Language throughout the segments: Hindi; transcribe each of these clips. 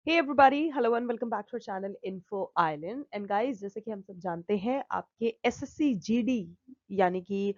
Hey everybody, hello and welcome back to our channel info island. And guys, जैसे कि हम सब जानते हैं, आपके एसएससी जीडी यानी कि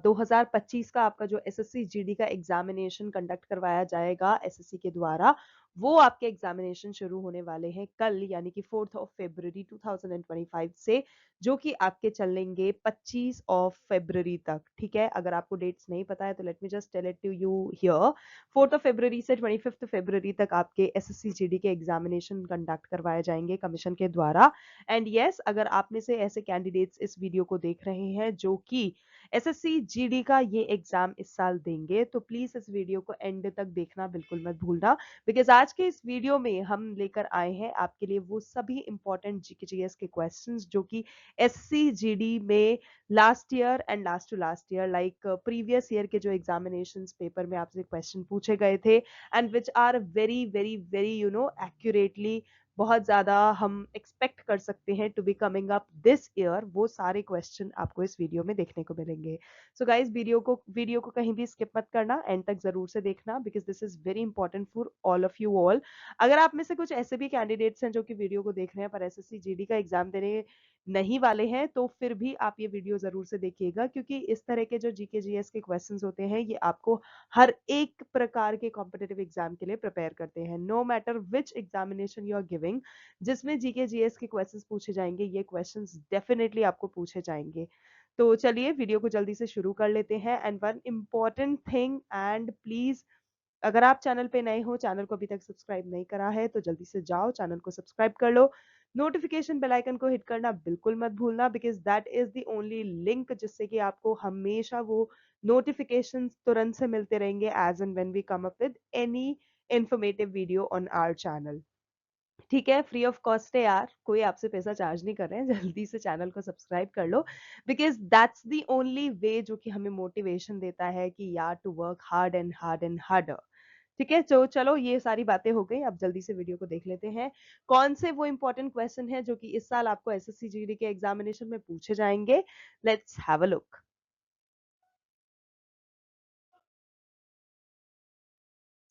2025 का आपका जो एसएससी जीडी का एग्जामिनेशन कंडक्ट करवाया जाएगा एसएससी के द्वारा, वो आपके एग्जामिनेशन शुरू होने वाले हैं कल यानी कि 4 फरवरी 2025 से, जो कि आपके चलेंगे 25 फरवरी तक। ठीक है, अगर आपको डेट्स नहीं पता है तो let me just tell it to you here. 4 फरवरी से 25 फरवरी तक आपके एसएससी जीडी के एग्जामिनेशन कंडक्ट करवाए जाएंगे कमीशन के द्वारा। एंड यस, अगर आप में से ऐसे कैंडिडेट्स इस वीडियो को देख रहे हैं जो कि एसएससी जीडी का ये एग्जाम इस साल देंगे, तो प्लीज इस वीडियो को एंड तक देखना बिल्कुल मत भूलना, बिकॉज आज के इस वीडियो में हम लेकर आए हैं आपके लिए वो सभी इंपॉर्टेंट जीके जीएस के क्वेश्चंस जो कि एसएससी जीडी में last year and last to last year like previous year के जो एग्जामिनेशंस पेपर में आपसे क्वेश्चन पूछे गए थे and which are very very very accurately बहुत ज्यादा हम एक्सपेक्ट कर सकते हैं to be coming up this year, वो सारे क्वेश्चन आपको इस वीडियो में देखने को मिलेंगे। सो गाइस, वीडियो को कहीं भी स्किप मत करना, एंड तक जरूर से देखना, because this is very important for all of you all. अगर आप में से कुछ ऐसे भी कैंडिडेट्स हैं जो कि वीडियो को देख रहे हैं पर एसएससी जीडी का एग्जाम देने नहीं वाले हैं, तो फिर भी आप ये वीडियो जरूर से देखिएगा, क्योंकि इस तरह के जो जीके जीएस के क्वेश्चंस होते हैं ये आपको हर एक प्रकार के कॉम्पिटिटिव एग्जाम के लिए प्रिपेयर करते हैं, no matter which examination you are giving. जिसमें जीके जीएस के क्वेश्चंस पूछे जाएंगे, ये क्वेश्चंस डेफिनेटली आपको पूछे जाएंगे। तो चलिए वीडियो को जल्दी से शुरू कर लेते हैं। And one important thing, and please अगर आप चैनल पे नए हो, चैनल को अभी तक सब्सक्राइब नहीं करा है, तो जल्दी से जाओ चैनल को सब्सक्राइब कर लो। नोटिफिकेशन बेल आइकन को हिट करना बिल्कुल मत भूलना, because that is the only link जिससे कि आपको हमेशा वो नोटिफिकेशंस तुरंत से मिलते रहेंगे as and when we come up with any informative video on our channel. ठीक है, फ्री ऑफ कॉस्ट है यार, कोई आपसे पैसा चार्ज नहीं कर रहे हैं। जल्दी से चैनल को सब्सक्राइब कर लो, because that's the only way जो कि हमें मोटिवेशन देता है कि यार to work hard and hard and harder. ठीक है, तो चलो ये सारी बातें हो गई, अब जल्दी से वीडियो को देख लेते हैं। कौन से वो इंपॉर्टेंट क्वेश्चन है जो कि इस साल आपको एसएससी जीडी के एग्जामिनेशन में पूछे जाएंगे। Let's have a look.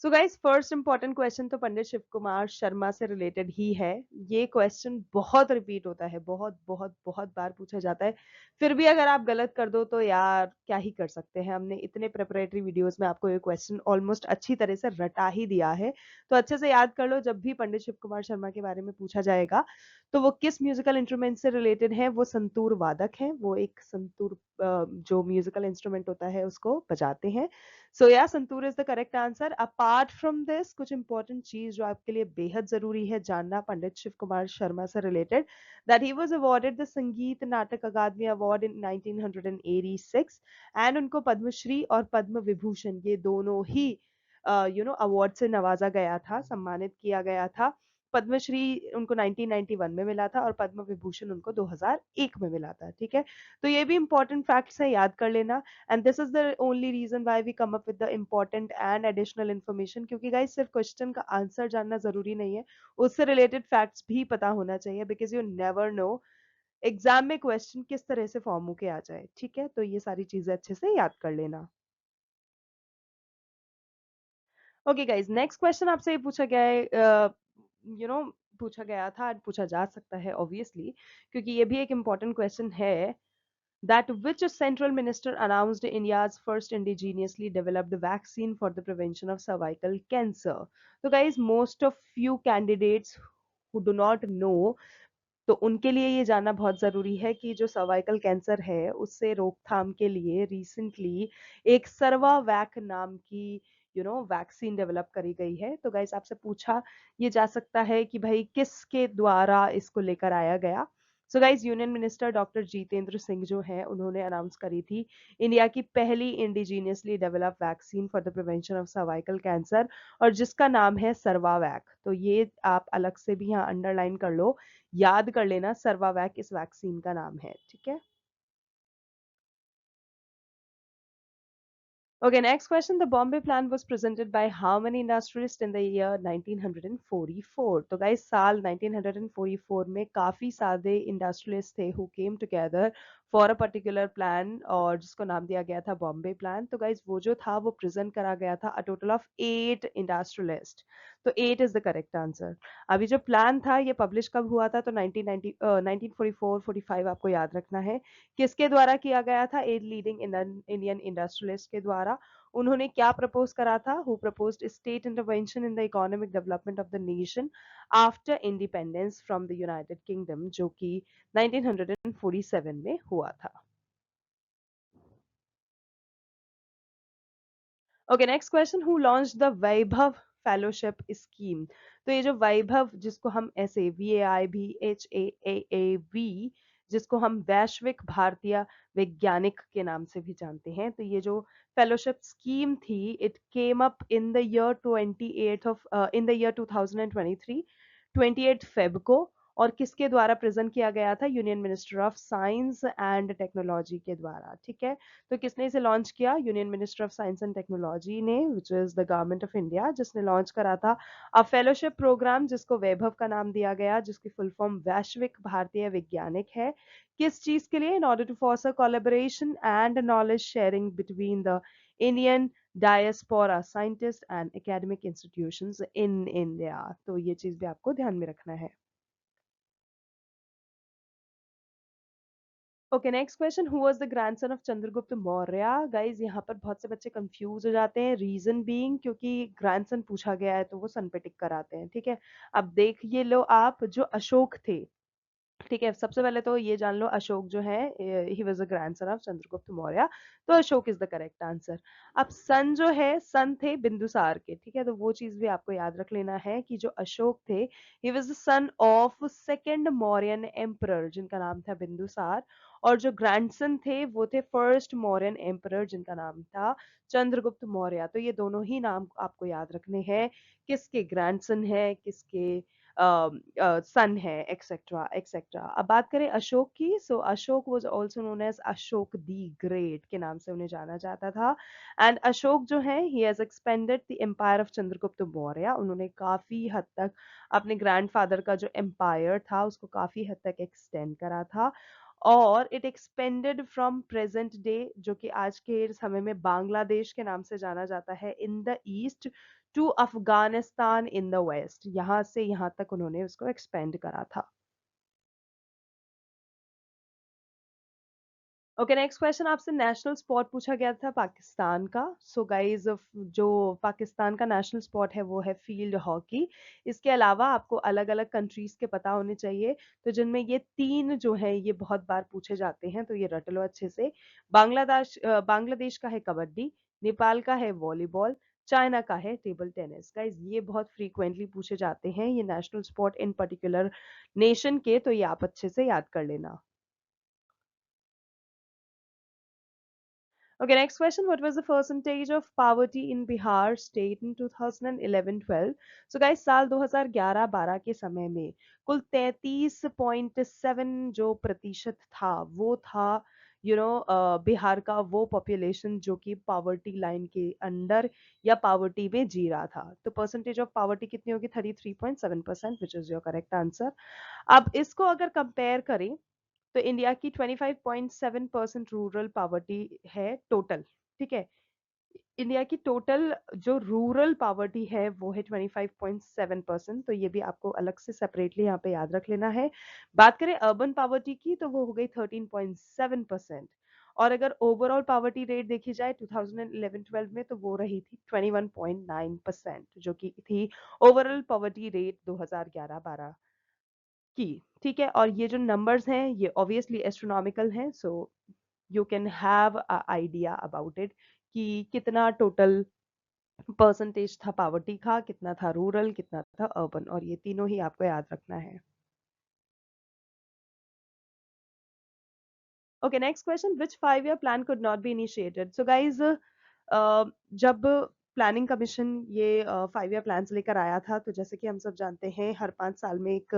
So guys, first important question तो पंडित शिव कुमार शर्मा से रिलेटेड ही है। ये क्वेश्चन बहुत रिपीट होता है, बहुत बहुत बहुत बार पूछा जाता है। फिर भी अगर आप गलत कर दो तो यार क्या ही कर सकते हैं, हमने इतने प्रिपरेटरी वीडियोस में आपको ये क्वेश्चन ऑलमोस्ट अच्छी तरह से रटा ही दिया है। तो अच्छे से याद कर लो, जब भी पंडित शिव कुमार शर्मा के बारे में पूछा जाएगा तो वो किस म्यूजिकल इंस्ट्रूमेंट से रिलेटेड है। वो संतूर वादक है, वो एक संतूर जो म्यूजिकल इंस्ट्रूमेंट होता है उसको बजाते हैं। सो या santoor is the correct answer. Apart from this, कुछ इंपॉर्टेंट चीज जो आपके लिए बेहद जरूरी है जानना पंडित शिव कुमार शर्मा से related, that he was awarded the संगीत Natak Akademi award in 1986, and उनको पद्मश्री और पद्म विभूषण ये दोनों ही अवार्ड से नवाजा गया था, सम्मानित किया गया था। पद्मश्री उनको 1991 में मिला था और पद्म विभूषण उनको 2001 में मिला था। ठीक है, तो ये भी इंपॉर्टेंट फैक्ट्स है, याद कर लेना। And this is the only reason why we come up with the important and additional information, क्योंकि गाइस सिर्फ क्वेश्चन का आंसर जानना जरूरी नहीं है, उससे रिलेटेड फैक्ट्स भी पता होना चाहिए, because you never know exam में क्वेश्चन किस तरह से फॉर्म होके आ जाए। ठीक है, तो ये सारी चीजें अच्छे से याद कर लेना। ओके गाइस, नेक्स्ट क्वेश्चन आपसे ये पूछा गया है, यू नो पूछा गया था, पूछा जा सकता है ऑब्वियसली, क्योंकि ये भी एक इम्पॉर्टेंट क्वेश्चन है। That which central minister announced India's first indigenously developed vaccine for the prevention of cervical cancer? So guys, most of you candidates who do not know, तो उनके लिए ये जानना बहुत जरूरी है कि जो सर्वाइकल कैंसर है उससे रोकथाम के लिए रिसेंटली एक सर्वावैक नाम की वैक्सीन डेवलप करी गई है। तो गाइस, आपसे पूछा ये जा सकता है कि भाई किसके द्वारा इसको लेकर आया गया। So guys, union minister doctor Jitendra Singh जो हैं उन्होंने अनाउंस करी थी इंडिया की पहली indigenously develop vaccine for the prevention of cervical cancer, और जिसका नाम है सर्वावैक। तो ये आप अलग से भी यहाँ अंडरलाइन कर लो, याद कर लेना, सर्वावैक इस वैक्सीन का नाम है। ठीक है, okay, next question. The Bombay Plan was presented by how many industrialists in the year 1944? तो guys, साल 1944 में काफी सारे industrialists थे who came together for a particular plan, और जिसको नाम दिया गया था बॉम्बे प्लान। तो गाइज वो जो था वो प्रेजेंट करा गया था अ टोटल ऑफ 8 इंडस्ट्रियलिस्ट। तो 8 इज द करेक्ट आंसर। अभी जो प्लान था ये पब्लिश कब हुआ था? तो 1990 1944-45 आपको याद रखना है। किसके द्वारा किया गया था? 8 लीडिंग इंडियन इंडस्ट्रियलिस्ट के द्वारा। उन्होंने क्या प्रपोज करा था? Who proposed state intervention in the economic development of the nation after independence from the United kingdom, जो कि 1947 में हुआ था। Okay, next question, who launch the Vaibhav fellowship scheme? तो ये जो वैभव, जिसको हम ऐसे VAIBHAAAV, जिसको हम वैश्विक भारतीय वैज्ञानिक के नाम से भी जानते हैं, तो ये जो फेलोशिप स्कीम थी, it came up in the year 2023, 28 Feb को। और किसके द्वारा प्रेजेंट किया गया था? Union minister of science and technology के द्वारा। ठीक है, तो किसने इसे लॉन्च किया? Union minister of science and technology ने, which is the government of India, जिसने लॉन्च करा था अ फेलोशिप प्रोग्राम, जिसको वैभव का नाम दिया गया, जिसकी फुल फॉर्म वैश्विक भारतीय वैज्ञानिक है। किस चीज के लिए? In order to foster collaboration and knowledge sharing between the Indian diaspora scientist and academic institutions in India. तो ये चीज भी आपको ध्यान में रखना है। Okay, next question, who was the grandson of Chandragupta Maurya? Guys यहाँ पर बहुत से बच्चे कंफ्यूज हो जाते हैं, रीजन बीइंग क्योंकि ग्रैंडसन पूछा गया है तो वो सन पे टिक कराते हैं। ठीक है, अब देख ये लो आप, जो अशोक थे, ठीक है, सबसे पहले तो ये जान लो, अशोक जो है he was a grandson of Chandragupta Maurya, तो Ashok is the correct answer. अब सन जो है, सन थे बिंदुसार के। ठीक है, तो वो चीज भी आपको याद रख लेना है कि जो अशोक थे, he was the son of second Mauryan emperor, जिनका नाम था बिंदुसार। और जो ग्रैंडसन थे वो थे फर्स्ट मौर्यन एम्परर, जिनका नाम था चंद्रगुप्त मौर्य। तो ये दोनों ही नाम आपको याद रखने हैं, किसके ग्रैंडसन है, किसके सन है, एक्सेट्रा एक्सेट्रा। अब बात करें अशोक की, so Ashok was also known as Ashok the great के नाम से उन्हें जाना जाता था। एंड अशोक जो है, he has expanded the empire of Chandragupta Maurya. उन्होंने काफी हद तक अपने ग्रैंडफादर का जो एम्पायर था उसको काफी हद तक एक्सटेंड करा था। और it expanded from present day, जो कि आज के समय में बांग्लादेश के नाम से जाना जाता है, in the east to Afghanistan in the west. यहाँ से यहाँ तक उन्होंने उसको एक्सपेंड करा था। ओके, नेक्स्ट क्वेश्चन, आपसे नेशनल स्पोर्ट पूछा गया था पाकिस्तान का। सो गाइज, जो पाकिस्तान का नेशनल स्पोर्ट है वो है फील्ड हॉकी। इसके अलावा आपको अलग अलग कंट्रीज के पता होने चाहिए, तो जिनमें ये तीन जो है ये बहुत बार पूछे जाते हैं, तो ये रट लो अच्छे से। बांग्लादेश का है कबड्डी, नेपाल का है वॉलीबॉल, चाइना का है टेबल टेनिस। गाइज ये बहुत फ्रीक्वेंटली पूछे जाते हैं, ये national sport in particular nation के, तो ये आप अच्छे से याद कर लेना। Okay, next question. What was the percentage of poverty in Bihar state in 2011-12? So guys, साल 2011-12 के समय में कुल 33.7 जो प्रतिशत था, वो था बिहार का वो पॉपुलेशन जो कि पावर्टी लाइन के अंडर या पावर्टी में जी रहा था। तो परसेंटेज ऑफ पावर्टी कितनी होगी? 33.7%, which is your correct answer. अब इसको अगर कंपेयर करें, तो इंडिया की 25.7% रूरल पॉवर्टी है टोटल। ठीक है, इंडिया की टोटल जो रूरल पॉवर्टी है वो है 25.7%, तो ये भी आपको अलग से सेपरेटली यहाँ पे याद रख लेना है। बात करें अर्बन पॉवर्टी की, तो वो हो गई 13.7%। और अगर ओवरऑल पॉवर्टी रेट देखी जाए 2011-12 में, तो वो रही थी 21.9%, जो कि थी ओवरऑल पॉवर्टी रेट 2011-12 की। ठीक है, और ये जो नंबर्स हैं ये ऑब्वियसली एस्ट्रोनॉमिकल हैं, so you can have a idea about it कि कितना टोटल परसेंटेज था पावर्टी का, कितना था रूरल, कितना था अर्बन, और ये तीनों ही आपको याद रखना है। Okay, next question, which 5 year plan could not be initiated? So guys, जब प्लानिंग कमीशन ये 5 ईयर प्लान्स लेकर आया था, तो जैसे कि हम सब जानते हैं हर 5 साल में एक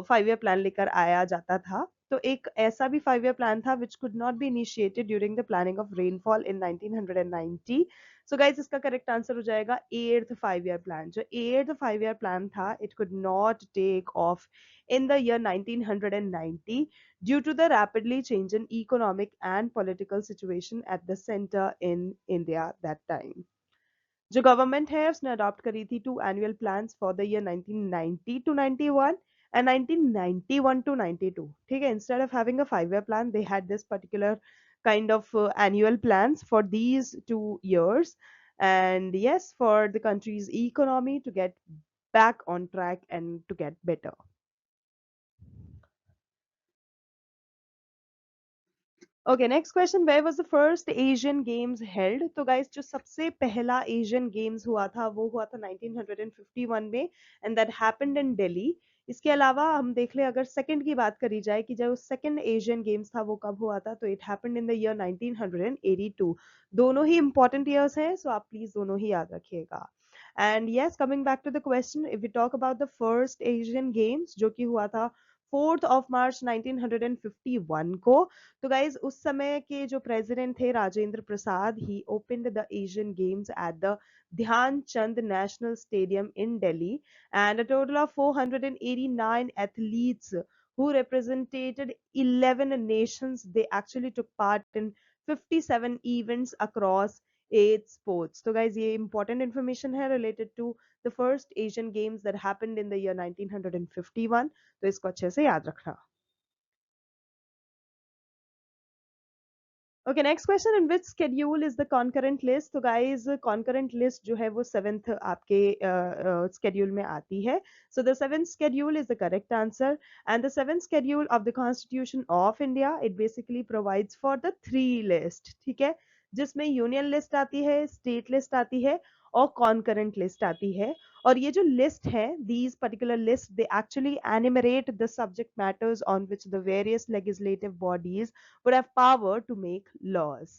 5 ईयर प्लान लेकर आया जाता था। तो एक ऐसा भी 5 ईयर प्लान था which could not be initiated during the planning of rainfall in 1990। So guys इसका करेक्ट आंसर हो जाएगा एट्थ 5 ईयर प्लान। जो एट्थ 5 ईयर प्लान था, it could not take off in the year 1990 due to the rapidly changing economic and political situation at the center in India that time. जो गवर्नमेंट है उसने अडॉप्ट करी थी two annual plans for the year 1990 to 91 and 1991 to 92. ठीक है, instead of having a 5 year plan they had this particular kind of annual plans for these 2 years, and yes, for the country's economy to get back on track and to get better. Okay, next question, where was the first Asian games held? तो गाइस जो सबसे पहला एशियन गेम्स हुआ था वो हुआ था 1951 में, and that happened in Delhi. इसके अलावा हम देख ले, अगर सेकंड की बात करी जाए कि जो सेकंड एशियन गेम्स था वो कब हुआ था, तो it happened in the year 1982। दोनों ही इंपॉर्टेंट ईयर्स हैं, सो आप प्लीज दोनों ही याद रखिएगा। And yes, coming back to the question, if we talk about the first Asian games जो कि हुआ था 4th ऑफ मार्च 1951 को, तो गाइज उस समय के जो प्रेसिडेंट थे Rajendra Prasad, he opened the Asian games at the Dhyan Chand national stadium in Delhi, and a total of 489 athletes who represented 11 nations, they actually took part in 57 events across 8 sports. तो guys ये important information है related to the first Asian Games that happened in the year 1951, तो इसको अच्छे से याद रखना। Okay, next question, in which schedule is the concurrent list? तो गाइज कॉन्करेंट लिस्ट जो है वो 7th आपके स्केड्यूल में आती है। So the 7th schedule is the correct answer, and the 7th schedule of the constitution of India, it basically provides for the 3 list, ठीक है, जिसमें यूनियन लिस्ट आती है, स्टेट लिस्ट आती है और कॉन्करेंट लिस्ट आती है। और ये जो लिस्ट है, these particular lists, they actually enumerate the subject matters on which the various legislative bodies would have power to make laws.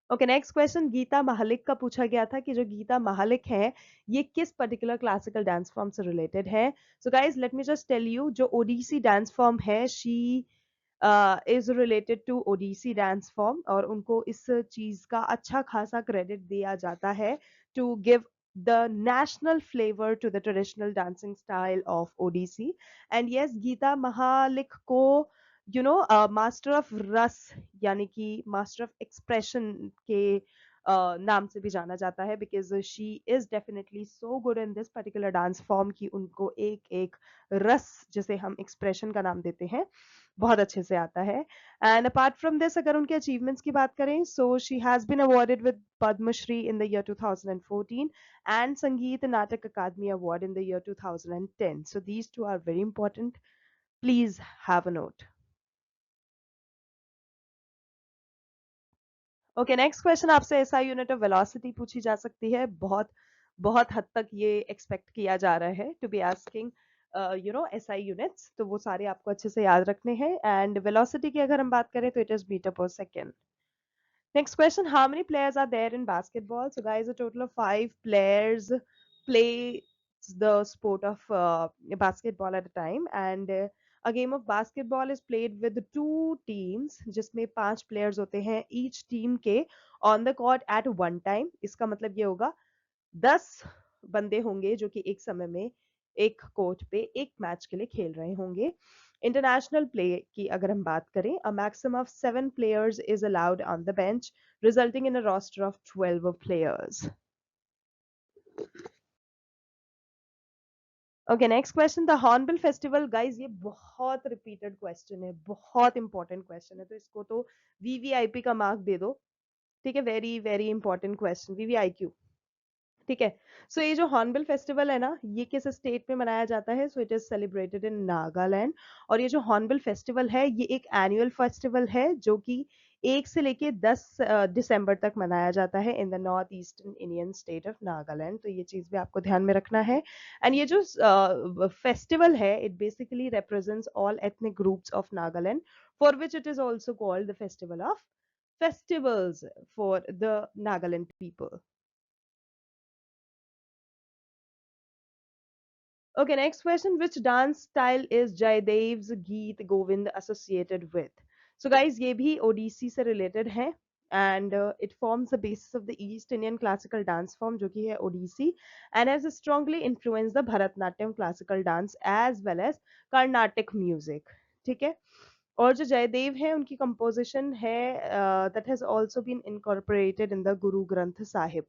Okay, next question, Geeta Mahalik का पूछा गया था कि जो गीता महालिक है ये किस पर्टिकुलर क्लासिकल डांस फॉर्म से रिलेटेड है? So guys let me just tell you, जो ओडिसी डांस फॉर्म है, she is related to Odissi dance form, और उनको इस चीज का अच्छा खासा क्रेडिट दिया जाता है to give the national flavor to the traditional dancing style of ODC. And yes, Geeta Mahalik को मास्टर ऑफ रस यानी कि मास्टर ऑफ एक्सप्रेशन के नाम से भी जाना जाता है, because she is definitely so good in this particular dance form कि उनको एक एक रस, जिसे हम एक्सप्रेशन का नाम देते हैं, बहुत अच्छे से आता है। एंड अपार्ट फ्रॉम दिस, अगर उनके अचीवमेंट्स की बात करें, so she has been awarded with Padma Shri in the year 2014 and Sangeet Natak Akademi award in the year 2010। So these two are very important, please have a note. Okay, next question, आपसे एसआई यूनिट ऑफ वेलोसिटी पूछी जा सकती है। बहुत बहुत हद तक ये एक्सपेक्ट किया जा रहा है to be asking SI units, तो वो सारे आपको अच्छे से याद रखने हैं। एंड वेलोसिटी की अगर हम बात करें तो इट इज मीटर पर second. Next question, how many players are there in basketball? So guys, a total of 5 players play the sport of basketball at a time, and a game of basketball is played with 2 teams जिसमें 5 players होते हैं each team के on the court at one time। इसका मतलब ये होगा 10 बंदे होंगे जो कि एक समय में एक कोर्ट पे एक मैच के लिए खेल रहे होंगे। इंटरनेशनल प्ले की अगर हम बात करें, a maximum of 7 players is allowed on the bench, resulting in a roster of 12 players। Okay, next question, the hornbill festival. Guys ये बहुत रिपीटेड क्वेश्चन है, बहुत इंपॉर्टेंट क्वेश्चन है, तो इसको तो वीवीआईपी का मार्क दे दो, ठीक है, वेरी वेरी इंपॉर्टेंट क्वेश्चन, वीवीआईक्यू, ठीक है। सो ये जो हॉर्नबिल फेस्टिवल है ना, ये किस स्टेट में मनाया जाता है? So it is celebrated in Nagaland. और ये जो हॉर्नबिल फेस्टिवल है ये एक एनुअल फेस्टिवल है जो कि 1 से लेके 10 दिसंबर तक मनाया जाता है in the north eastern Indian state of Nagaland, तो ये चीज भी आपको ध्यान में रखना है। एंड ये जो फेस्टिवल है, it basically represents all ethnic groups of Nagaland, for which it is also called the festival of festivals for the Nagaland people. Okay, next question. Which dance style is Jaydev's Geet Govind associated with? So guys ये भी ओडिसी से रिलेटेड है and it forms the basis of the east Indian classical dance form जो कि है Odissi and has strongly influence the Bharatanatyam classical dance as well as Carnatic music. ठीक है। और जो जयदेव है उनकी कंपोजिशन है that has also been incorporated in the Guru Granth Sahib.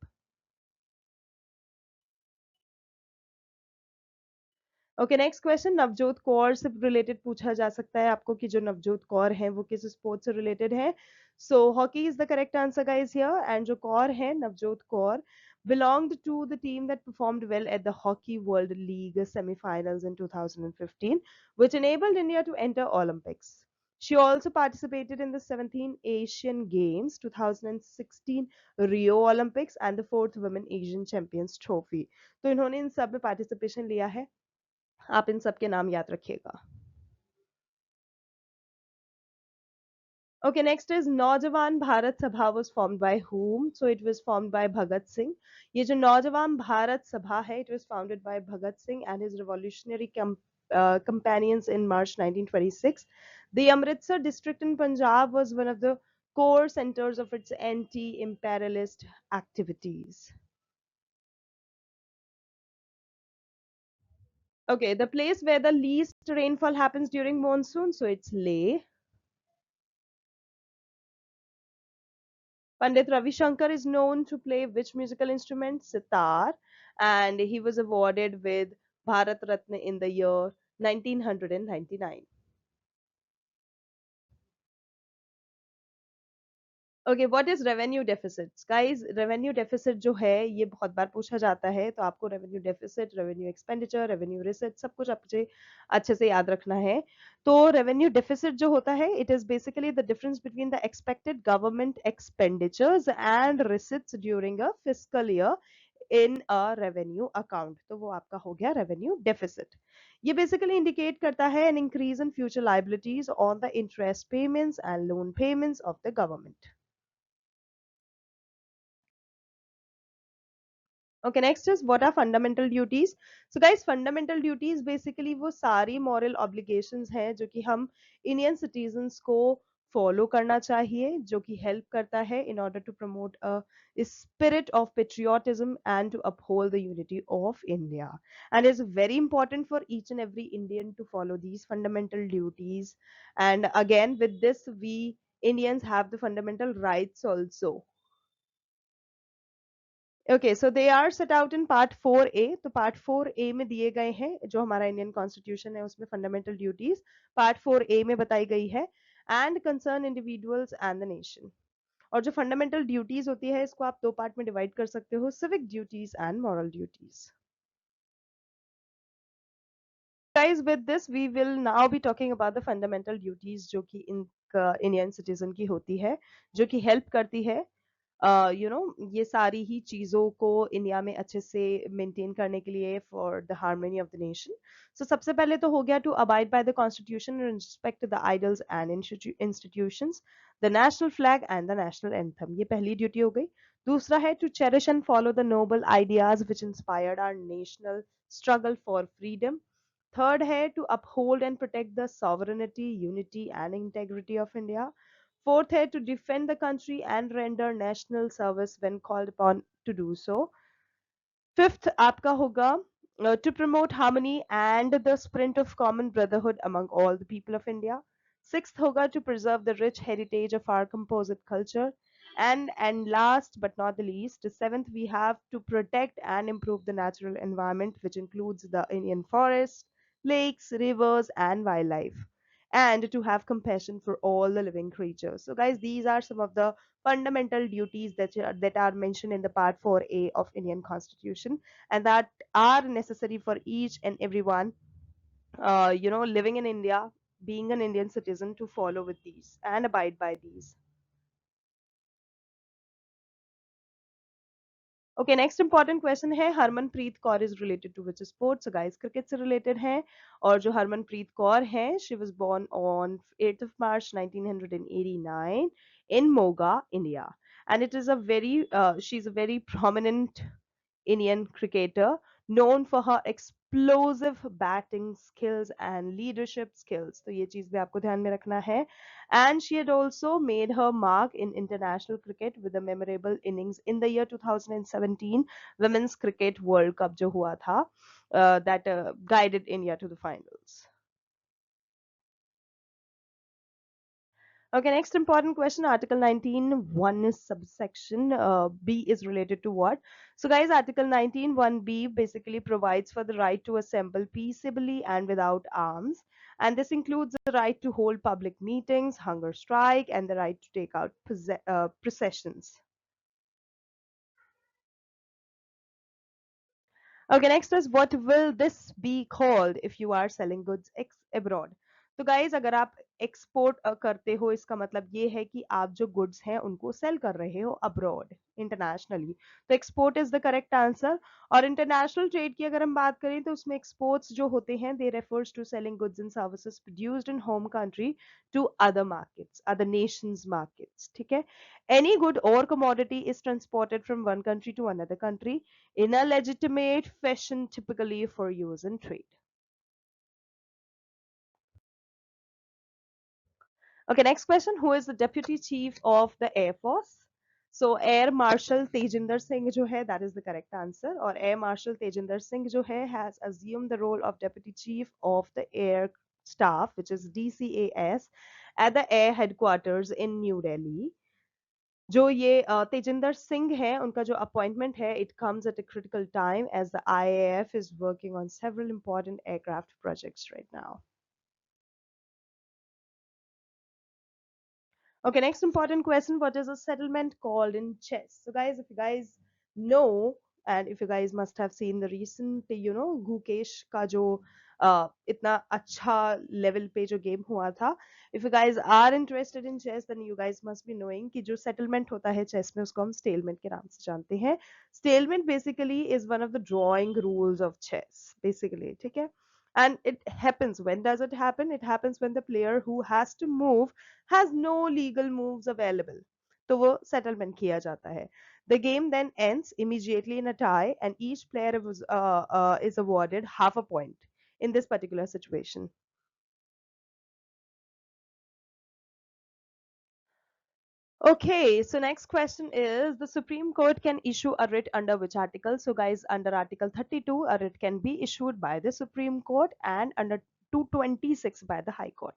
Okay next question, Navjot Kaur से रिलेटेड पूछा जा सकता है आपको कि जो नवजोत कौर है वो किस स्पोर्ट से रिलेटेड है। So hockey is the correct answer guys here and जो कौर है Navjot Kaur belonged to the team that performed well at the Hockey World League semifinals in 2015, which enabled India to enter Olympics. She also participated in the 17th Asian Games, 2016 Rio Olympics, and the 4th Women Asian Champions Trophy. तो इन्होंने इन सब में पार्टिसिपेशन लिया है, आप इन सब के नाम याद रखिएगा। Okay, next is Naujawan Bharat Sabha was formed by whom? So it was formed by Bhagat Singh. ये जो नौजवान भारत सभा है, it was founded by Bhagat Singh and his revolutionary companions in March 1926. The Amritsar district in Punjab was one of the core centers of its anti-imperialist activities. Okay, the place where the least rainfall happens during monsoon, so it's Leh. Pandit Ravi Shankar is known to play which musical instrument? Sitar. And he was awarded with Bharat Ratna in the year 1999. Okay what is revenue deficits guys, revenue deficit जो है ये बहुत बार पूछा जाता है, तो आपको revenue deficit, revenue expenditure, revenue receipt सब कुछ आपसे अच्छे से याद रखना है। तो रेवेन्यू डेफिसिट जो होता है it is basically the difference between the expected government expenditures and receipts during a fiscal year in a revenue account, तो वो आपका हो गया रेवेन्यू डेफिसिट। ये बेसिकली इंडिकेट करता है an increase in future liabilities on the interest payments and loan payments of the government. Okay, next is what are fundamental duties? So guys, fundamental duties basically वो सारी moral obligations हैं जो कि हम Indian citizens को follow करना चाहिए, जो कि help करता है in order to promote a spirit of patriotism and to uphold the unity of India. And it's very important for each and every Indian to follow these fundamental duties. And again, with this, we Indians have the fundamental rights also. Okay so they are set out in part 4A। तो पार्ट 4A में दिए गए हैं जो हमारा इंडियन कॉन्स्टिट्यूशन है उसमें फंडामेंटल ड्यूटीज पार्ट 4A में बताई गई है and concern individuals and the nation. और जो फंडामेंटल ड्यूटीज होती है इसको आप दो पार्ट में डिवाइड कर सकते हो, civic duties and moral duties. guys with this we will now be talking about the fundamental duties जो कि इन इंडियन सिटीजन की होती है, जो कि हेल्प करती है ये सारी ही चीज़ों को इंडिया में अच्छे से मेंटेन करने के लिए for the harmony of the nation. So सबसे पहले तो हो गया to abide by the constitution and respect the ideals and institutions, the national flag and the national anthem, ये पहली ड्यूटी हो गई। दूसरा है to cherish and follow the noble ideas which inspired our national struggle for freedom. Third है to uphold and protect the sovereignty, unity and integrity of India. Fourth है to defend the country and render national service when called upon to do so. Fifth आपका होगा to promote harmony and the spirit of common brotherhood among all the people of India. Sixth होगा to preserve the rich heritage of our composite culture. And last but not the least, seventh we have to protect and improve the natural environment, which includes the Indian forest, lakes, rivers, and wildlife, and to have compassion for all the living creatures. So, guys, these are some of the fundamental duties that are mentioned in the part 4A of Indian Constitution, and that are necessary for each and everyone, living in India, being an Indian citizen, to follow with these and abide by these. Okay next important question है Harmanpreet Kaur is related to which sports? So guys cricket से रिलेटेड है। और जो हरमनप्रीत कौर है she was born on 8th of March 1989 in Moga, India, and it is a very she's a very prominent Indian cricketer known for her explosive batting skills and leadership skills. तो ये चीज भी आपको ध्यान में रखना है. And she had also made her mark in international cricket with a memorable innings in the year 2017 Women's Cricket World Cup जो हुआ था, that guided India to the finals. Okay, next important question. Article 19, 1 is subsection B is related to what? So, guys, Article 19, 1B basically provides for the right to assemble peaceably and without arms. And this includes the right to hold public meetings, hunger strike, and the right to take out processions. Okay, next is what will this be called if you are selling goods abroad? तो गाइज अगर आप एक्सपोर्ट करते हो, इसका मतलब ये है कि आप जो गुड्स हैं उनको सेल कर रहे हो अब्रॉड, इंटरनेशनली. तो export is the correct answer. और इंटरनेशनल ट्रेड की अगर हम बात करें तो उसमें एक्सपोर्ट्स जो होते हैं they refers to selling goods and services produced in home country to other markets, other nations markets. ठीक है. एनी गुड और commodity is transported from one country to another country in a legitimate fashion typically for use in trade. Okay, next question. Who is the Deputy Chief of the Air Force? So Air Marshal Tejinder Singh जो है, that is the correct answer. और Air Marshal Tejinder Singh जो है has assumed the role of Deputy Chief of the Air Staff, which is DCAS, at the Air Headquarters in New Delhi. जो ये तेजिंदर सिंह है उनका जो अपॉइंटमेंट है it comes at a critical time as the IAF is working on several important aircraft projects right now. Okay, next important question. What is a settlement called in chess? So, guys, if you guys know, and if you guys must have seen the recent, Gukesh का जो इतना अच्छा level पे जो game हुआ था. If you guys are interested in chess, then you guys must be knowing कि जो settlement होता है chess में उसको हम stalemate के नाम से जानते हैं. Stalemate basically is one of the drawing rules of chess, basically. ठीक है? And it happens. When does it happen? It happens when the player who has to move has no legal moves available. तो वो settlement किया जाता है. The game then ends immediately in a tie and each player is awarded half a point in this particular situation. Okay, so next question is the Supreme Court can issue a writ under which article? So guys, under Article 32, a writ can be issued by the Supreme Court and under 226 by the High Court.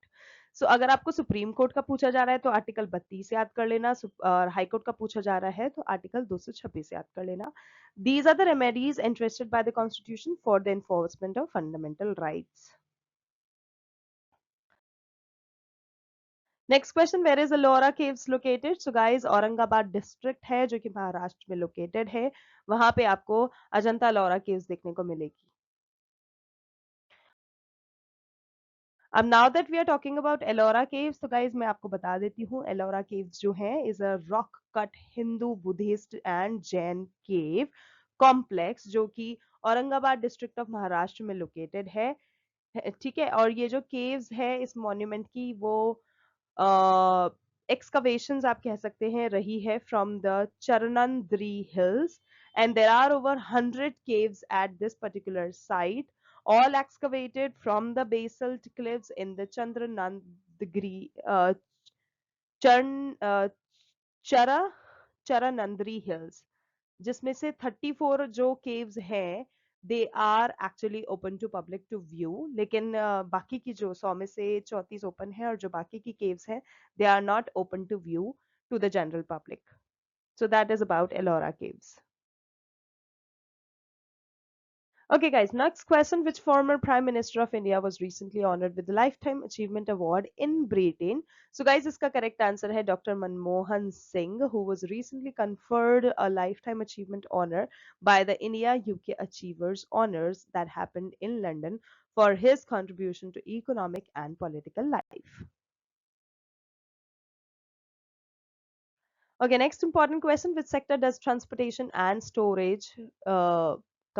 So अगर आपको सुप्रीम कोर्ट का पूछा जा रहा है तो आर्टिकल 32 याद कर लेना, और हाई कोर्ट का पूछा जा रहा है तो आर्टिकल 226 याद कर लेना. These are the remedies entrusted by the Constitution for the enforcement of fundamental rights. Next question, where is Ellora caves located? So guys Aurangabad district है जो कि महाराष्ट्र में लोकेटेड है. वहां पे आपको अजंता अलोरा केव्स देखने को मिलेगी. अब now that we are talking about Ellora caves, तो गाइज मैं आपको बता देती हूँ एलोरा केव्स जो है is a rock cut Hindu Buddhist and Jain cave complex जो कि औरंगाबाद डिस्ट्रिक्ट ऑफ महाराष्ट्र में लोकेटेड है. ठीक है. और ये जो केव्स है इस मॉन्यूमेंट की वो excavations आप कह सकते हैं रही है from the Charanandri hills and there are over 100 caves at this particular site, all excavated from the basalt cliffs in the Chandranandgiri Charan Chara Charanandri hills, जिसमें से 34 जो केव्स हैं they are actually open to public to view, लेकिन बाकी की जो 100 में से 34 ओपन है और जो बाकी की केव्स हैं they are not open to view to the general public. So that is about Ellora caves. Okay, guys, next question. Which former Prime Minister of India was recently honored with the Lifetime Achievement Award in Britain? So, guys, iska correct answer hai Dr. Manmohan Singh, who was recently conferred a Lifetime Achievement Honor by the India UK Achievers Honors that happened in London for his contribution to economic and political life. Okay, next important question. Which sector does transportation and storage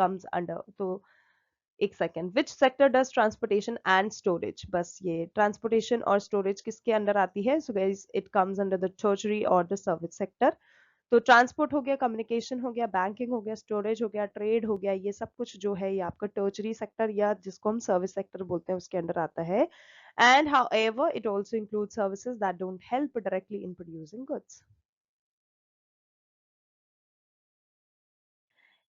comes under? So, एक second. Which sector does transportation and storage? बस ये ट्रांसपोर्टेशन और स्टोरेज किसके अंडर आती है? So guys it comes under the tertiary और द सर्विस सेक्टर. तो ट्रांसपोर्ट हो गया, कम्युनिकेशन हो गया, बैंकिंग हो गया, स्टोरेज हो गया, ट्रेड हो गया, ये सब कुछ जो है ये आपका टर्चरी सेक्टर या जिसको हम सर्विस सेक्टर बोलते हैं उसके अंडर आता है. And however, it also includes services that don't help directly in producing goods.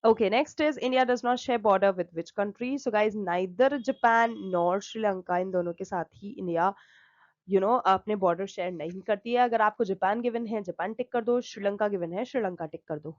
Okay, next is India does not share border with which country? So guys, neither Japan nor Sri Lanka, इन दोनों के साथ ही इंडिया अपने बॉर्डर शेयर नहीं करती है. अगर आपको जापान गिवन है, जापान टिक कर दो. श्रीलंका गिवन है, श्रीलंका टिक कर दो.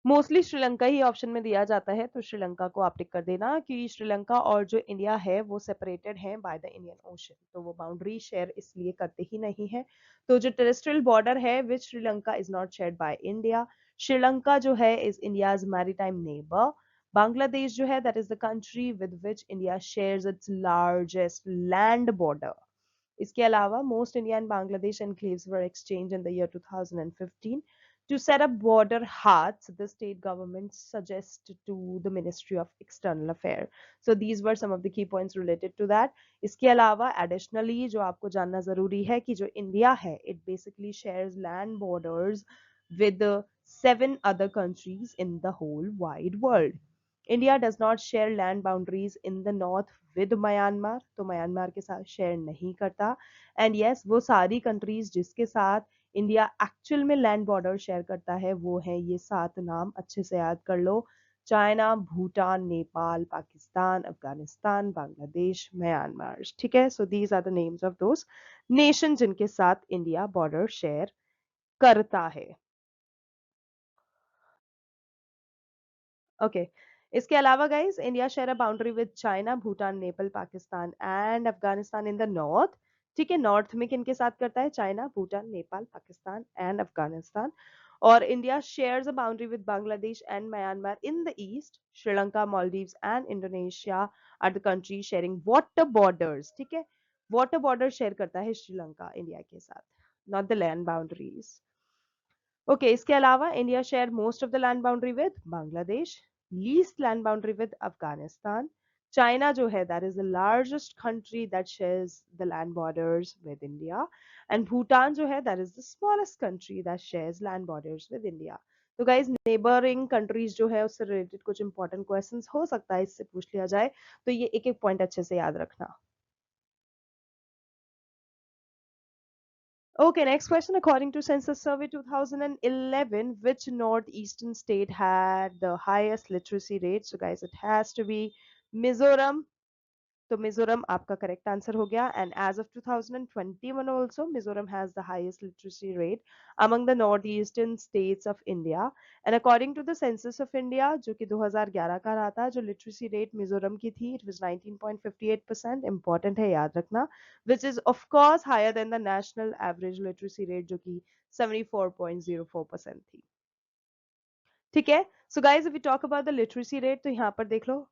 मोस्टली श्रीलंका ही ऑप्शन में दिया जाता है, तो श्रीलंका को आप टिक कर देना कि श्रीलंका और जो इंडिया है वो सेपरेटेड है बाय द इंडियन ओशन, तो वो बाउंड्री शेयर इसलिए करते ही नहीं है. तो जो टेरेस्ट्रियल बॉर्डर है which Sri Lanka is not shared by India. Sri Lanka जो है is India's maritime neighbour. Bangladesh जो है that is the country with which India shares its largest land border. इसके अलावा most India and Bangladesh enclaves were exchanged in the year 2015. To set up border huts, the state government suggested to the Ministry of External Affairs. So these were some of the key points related to that. इसके अलावा additionally जो आपको जानना जरूरी है कि जो इंडिया है it basically shares land borders with the 7 other countries in the whole wide world. India does not share land boundaries in the north with Myanmar, तो म्यांमार के साथ शेयर नहीं करता. एंड यस वो सारी कंट्रीज जिसके साथ इंडिया एक्चुअल में लैंड बॉर्डर शेयर करता है वो है ये 7 नाम, अच्छे से याद कर लो. China, Bhutan, Nepal, Pakistan, Afghanistan, Bangladesh, Myanmar. ठीक है, so these are the names of those nation जिनके साथ इंडिया बॉर्डर शेयर करता है. ओके, इसके अलावा guys India share a boundary with China, Bhutan, Nepal, Pakistan and Afghanistan in the north. ठीक है, नॉर्थ में किन के साथ करता है? China, Bhutan, Nepal, Pakistan and Afghanistan. और India shares a boundary with Bangladesh and Myanmar in the east. Sri Lanka, Maldives and Indonesia are the country sharing water borders. ठीक है, वाटर बॉर्डर शेयर करता है श्रीलंका इंडिया के साथ, not the land boundaries. Okay, इसके अलावा India share most of the land boundary with Bangladesh, least land boundary with Afghanistan. China जो है that is the largest country that shares the land borders with India. And Bhutan जो है that is the smallest country that shares land borders with India. तो गाइज नेबरिंग कंट्रीज जो है उससे रिलेटेड कुछ इंपॉर्टेंट क्वेश्चंस हो सकता है इससे पूछ लिया जाए, तो ये एक एक पॉइंट अच्छे से याद रखना. Okay, next question. According to Census Survey 2011, which northeastern state had the highest literacy rate? So, guys, it has to be Mizoram. तो मिजोरम आपका करेक्ट आंसर हो गया. And as of 2021 also Mizoram has the highest literacy rate among the north eastern states of India. And according to the census of India जो कि 2011 का रहा था, जो लिटरेसी रेट मिजोरम की थी इट वाज 19.58%. इंपॉर्टेंट है, याद रखना. Which is of course higher than the national average literacy rate जो कि 74.04% थी. ठीक है, so guys if we talk about the literacy rate तो यहाँ पर देख लो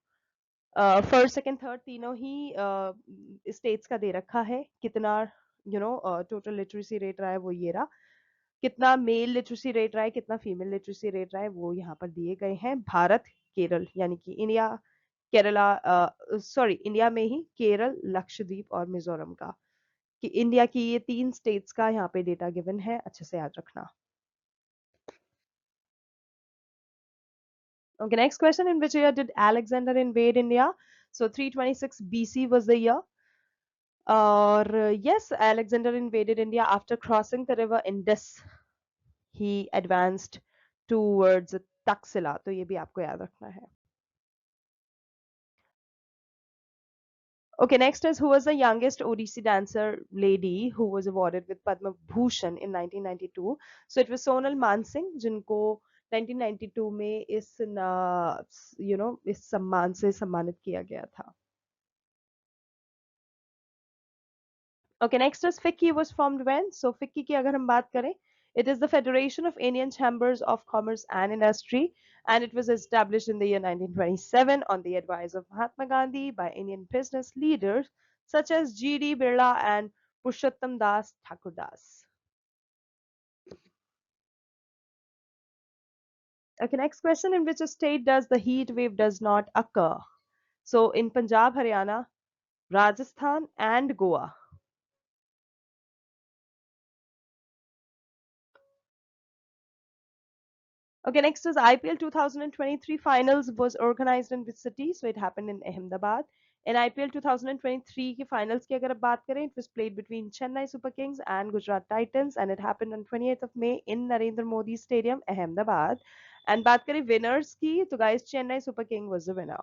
फर्स्ट सेकंड थर्ड तीनों ही स्टेट्स का दे रखा है. कितना टोटल लिटरेसी रेट रहा है वो ये रहा. कितना मेल लिटरेसी रेट रहा है, कितना फीमेल लिटरेसी रेट रहा है वो यहाँ पर दिए गए हैं. भारत, केरल यानी कि इंडिया, केरला, सॉरी इंडिया में ही केरल, लक्षद्वीप और मिजोरम का, कि इंडिया की ये 3 स्टेट्स का यहाँ पे डेटा गिवन है, अच्छे से याद रखना. Okay, next question. In which year did Alexander invade India? So 326 BC was the year. Or yes, Alexander invaded India after crossing the river Indus. He advanced towards Taxila. तो ये भी आपको याद रखना है. Okay, next is who was the youngest Odissi dancer lady who was awarded with Padma Bhushan in 1992. So it was Sonal Mansingh जिनको 1992 में इस सम्मान से सम्मानित किया गया था. Okay, next is FICCI was formed when? So FICCI की अगर हम बात करें, it is the Federation of Indian Chambers of Commerce and Industry, and it was established in the year 1927 on the advice of Mahatma Gandhi by Indian business leaders such as G.D. Birla and Purushottam Das Thakur Das. Okay, next question. In which state does the heat wave does not occur? So in Punjab, Haryana, Rajasthan and Goa. Okay, next is IPL 2023 finals was organized in which city? So it happened in Ahmedabad. In IPL 2023 के finals की अगर आप बात करें, it was played between Chennai Super Kings and Gujarat Titans, and it happened on 28th of May in Narendra Modi Stadium, Ahmedabad. And बात करें winners की, तो guys Chennai Super King was the winner.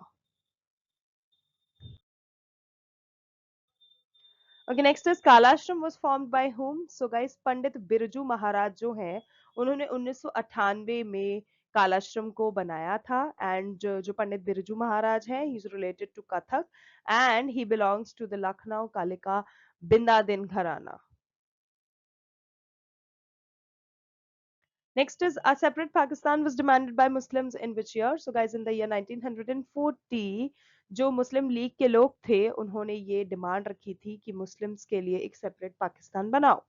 Okay, next is Kalashram was formed by whom? So guys, पंडित बिरजू महाराज जो हैं, उन्होंने 1998 में कालाश्रम को बनाया था. एंड जो पंडित बिरजू महाराज हैं, he is related to Kathak and he belongs to the Lucknow Kalika Bindadin gharana. Next is a separate Pakistan was demanded by Muslims in which year? So guys, in the year 1940, जो मुस्लिम लीग के लोग थे, उन्होंने ये डिमांड रखी थी कि मुस्लिम्स के लिए एक सेपरेट पाकिस्तान बनाओ.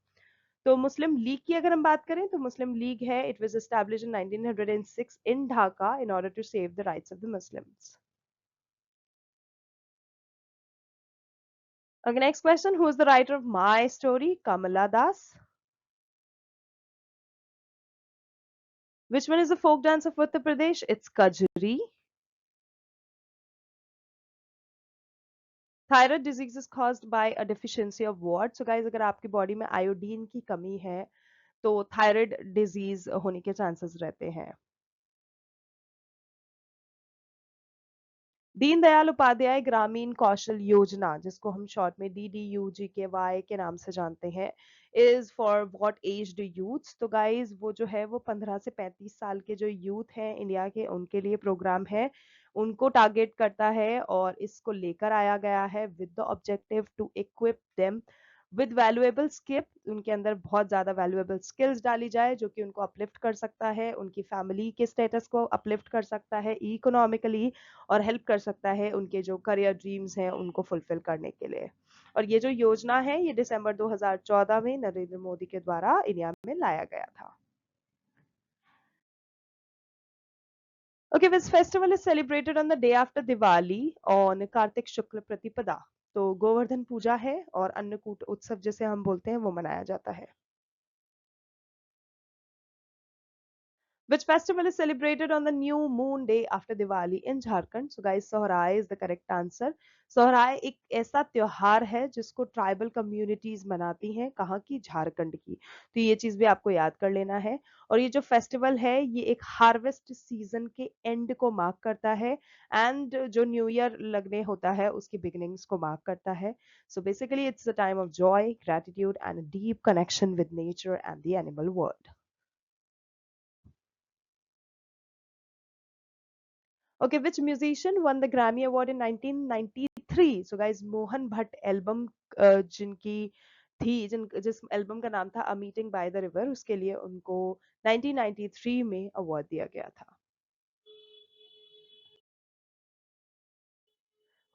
तो मुस्लिम लीग की अगर हम बात करें, तो मुस्लिम लीग है, it was established in 1906 in Dhaka in order to save the rights of the Muslims. Okay, next question. Who is the writer of My Story? Kamala Das. Which one is the folk dance of Uttar Pradesh? It's Kajri. Thyroid disease is caused by a deficiency of what? So guys, अगर आपकी बॉडी में आयोडीन की कमी है, तो थायराइड डिजीज होने के चांसेस रहते हैं. दीनदयाल उपाध्याय ग्रामीण कौशल योजना, जिसको हम शॉर्ट में DDUGKY के नाम से जानते हैं, is for what aged youths? तो गाइज वो जो है वो 15 से 35 साल के जो यूथ हैं इंडिया के, उनके लिए प्रोग्राम है, उनको टारगेट करता है और इसको लेकर आया गया है with the objective to equip them with valuable skill. उनके अंदर बहुत ज्यादा वैल्यूएबल स्किल्स डाली जाए जो कि उनको अपलिफ्ट कर सकता है, उनकी फैमिली के स्टेटस को अपलिफ्ट कर सकता है इकोनॉमिकली, और हेल्प कर सकता है उनके जो करियर ड्रीम्स हैं उनको फुलफिल करने के लिए. और ये जो योजना है, ये दिसंबर 2014 में नरेंद्र मोदी के द्वारा इंडिया में लाया गया था. Okay, this festival is celebrated on the day after Diwali on Kartik शुक्ल प्रतिपदा. तो गोवर्धन पूजा है और अन्नकूट उत्सव जिसे हम बोलते हैं वो मनाया जाता है. Which festival is celebrated on the new moon day after Diwali in Jharkhand? So guys, Sohrai is the correct answer. Sohrai एक ऐसा त्योहार है जिसको ट्राइबल कम्युनिटीज मनाती हैं, कहाँ की? झारखंड की. तो ये चीज भी आपको याद कर लेना है. और ये जो फेस्टिवल है, ये एक हार्वेस्ट सीजन के एंड को मार्क करता है एंड जो न्यू ईयर लगने होता है उसकी बिगिनिंग्स को मार्क करता है. So basically it's a time of Joy, gratitude and deep connection with nature and the animal world. Okay, which musician won the Grammy Award in 1993? So guys, Mohan Bhatt album जिनकी थी, जिस एल्बम का नाम था a meeting by the river, उसके लिए उनको 1993 में अवार्ड दिया गया था.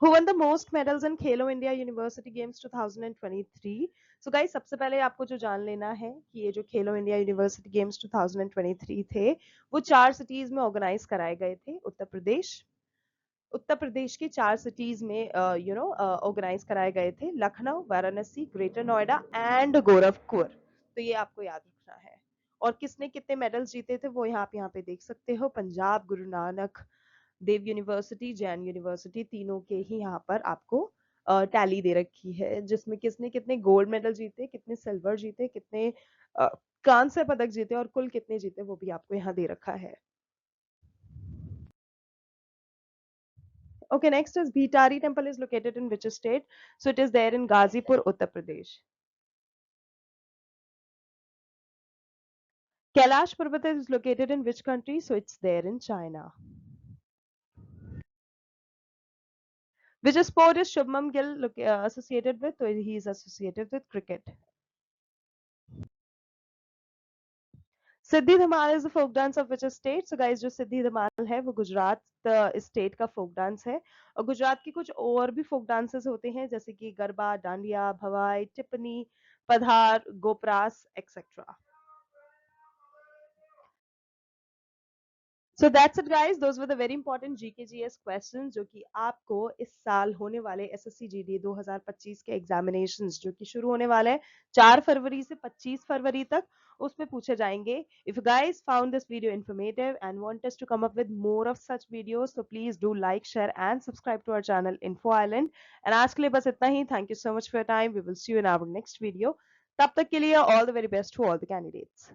Who won the most medals in Khelo India university games 2023? So guys, सबसे पहले आपको जो जान लेना है कि ये जो खेलो इंडिया यूनिवर्सिटी गेम्स 2023 थे, वो 4 सिटीज में ऑर्गेनाइज कराए गए थे. उत्तर प्रदेश की 4 सिटीज में ऑर्गेनाइज कराए गए थे: लखनऊ, वाराणसी, ग्रेटर नोएडा एंड गोरखपुर. तो ये आपको याद रखना है. और किसने कितने मेडल्स जीते थे वो यहाँ पे देख सकते हो. पंजाब, गुरु नानक देव यूनिवर्सिटी, जैन यूनिवर्सिटी, तीनों के ही यहाँ पर आपको टैली दे रखी है, जिसमें किसने कितने गोल्ड मेडल जीते, कितने सिल्वर जीते, कितने कांस्य पदक जीते और कुल कितने जीते, वो भी आपको यहाँ दे रखा है. Okay, next is Bhitari temple is located in which state? So it is there in Ghazipur, Uttar Pradesh. Kailash Parvat is located in which country? So it's there in China. Which sport is Shubman Gill associated with? So he is associated with cricket. Siddhi Dhamal is the folk dance of which state? So guys, जो सिद्धि धमाल है वो गुजरात स्टेट का फोक डांस है. और गुजरात के कुछ और भी फोक डांसेस होते हैं, जैसे कि गरबा, डांडिया, भवाई, टिप्पणी, पधार, गोपरास etcetera. So that's it guys, those were the very important GKGS questions जो कि आपको इस साल होने वाले SSC GD 2025 के एग्जामिनेशंस जो कि शुरू होने वाले हैं 4 फरवरी से 25 फरवरी तक, उसमें पूछे जाएंगे. If you guys found this video informative and want us to come up with more of such videos, so please do like, share and subscribe to our channel Info Island. And आज के लिए बस इतना ही. Thank you so much for your time. We will see you in our next video. तब तक के लिए all the very best to all the candidates.